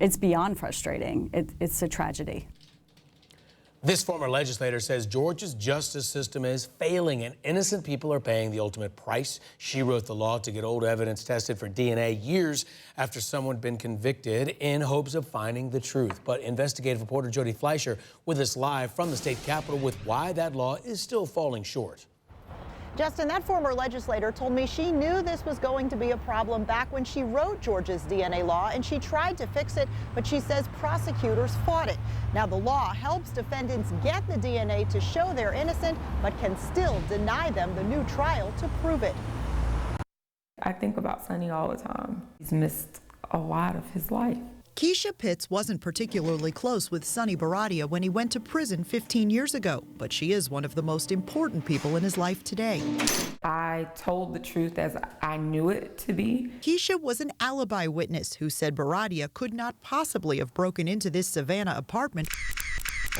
It's beyond frustrating. It's a tragedy. This former legislator says Georgia's justice system is failing and innocent people are paying the ultimate price. She wrote the law to get old evidence tested for DNA years after someone had been convicted in hopes of finding the truth. But investigative reporter Jody Fleischer with us live from the state capitol with why that law is still falling short. Justin, that former legislator told me she knew this was going to be a problem back when she wrote Georgia's DNA law, and she tried to fix it, but she says prosecutors fought it. Now, the law helps defendants get the DNA to show they're innocent, but can still deny them the new trial to prove it. I think about Sonny all the time. He's missed a lot of his life. Keisha Pitts wasn't particularly close with Sonny Bharadia when he went to prison 15 years ago, but she is one of the most important people in his life today. I told the truth as I knew it to be. Keisha was an alibi witness who said Bharadia could not possibly have broken into this Savannah apartment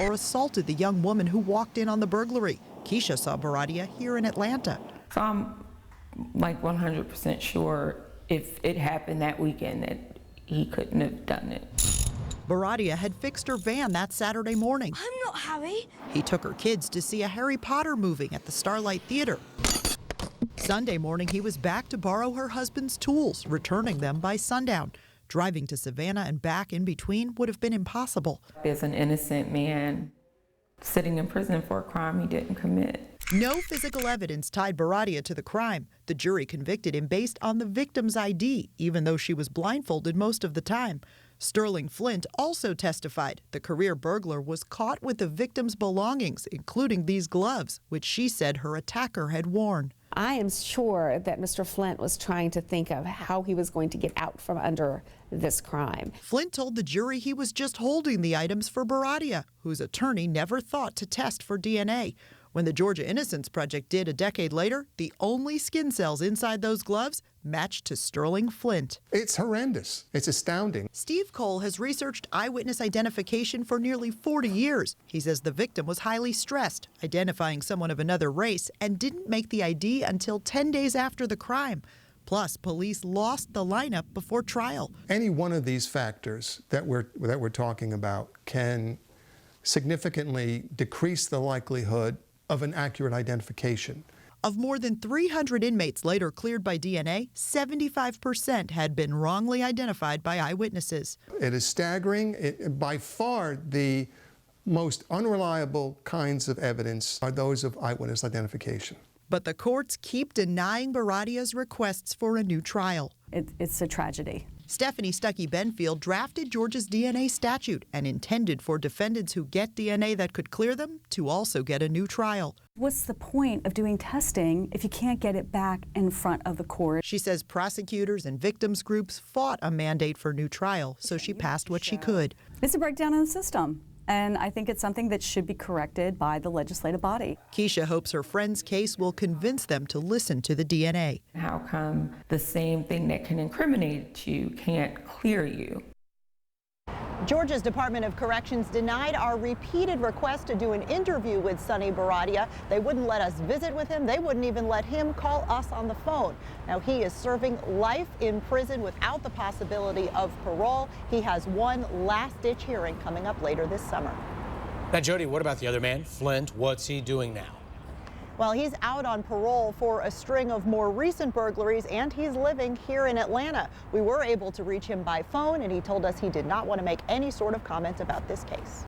or assaulted the young woman who walked in on the burglary. Keisha saw Bharadia here in Atlanta. So I'm like 100% sure if it happened that weekend that he couldn't have done it. Bharadia had fixed her van that Saturday morning. I'm not Harry. He took her kids to see a Harry Potter movie at the Starlight Theater. Sunday morning, he was back to borrow her husband's tools, returning them by sundown. Driving to Savannah and back in between would have been impossible. There's an innocent man sitting in prison for a crime he didn't commit. No physical evidence tied Bharadia to the crime. The jury convicted him based on the victim's ID, even though she was blindfolded most of the time. Sterling Flint also testified the career burglar was caught with the victim's belongings, including these gloves, which she said her attacker had worn. I am sure that Mr. Flint was trying to think of how he was going to get out from under this crime. Flint told the jury he was just holding the items for Bharadia, whose attorney never thought to test for DNA. When the Georgia Innocence Project did a decade later, the only skin cells inside those gloves matched to Sterling Flint. It's horrendous. It's astounding. Steve Cole has researched eyewitness identification for nearly 40 years. He says the victim was highly stressed, identifying someone of another race, and didn't make the ID until 10 days after the crime. Plus, police lost the lineup before trial. Any one of these factors that we're talking about can significantly decrease the likelihood of an accurate identification. Of more than 300 inmates later cleared by DNA, 75% had been wrongly identified by eyewitnesses. It is staggering. By far, the most unreliable kinds of evidence are those of eyewitness identification. But the courts keep denying Bharadia's requests for a new trial. It's a tragedy. Stephanie Stuckey-Benfield drafted Georgia's DNA statute and intended for defendants who get DNA that could clear them to also get a new trial. What's the point of doing testing if you can't get it back in front of the court? She says prosecutors and victims groups fought a mandate for new trial, so she passed what she could. It's a breakdown in the system, and I think it's something that should be corrected by the legislative body. Keisha hopes her friend's case will convince them to listen to the DNA. How come the same thing that can incriminate you can't clear you? Georgia's Department of Corrections denied our repeated request to do an interview with Sonny Bharadia. They wouldn't let us visit with him. They wouldn't even let him call us on the phone. Now, he is serving life in prison without the possibility of parole. He has one last-ditch hearing coming up later this summer. Now, Jody, what about the other man, Flint? What's he doing now? Well, he's out on parole for a string of more recent burglaries, and he's living here in Atlanta. We were able to reach him by phone, and he told us he did not want to make any sort of comment about this case.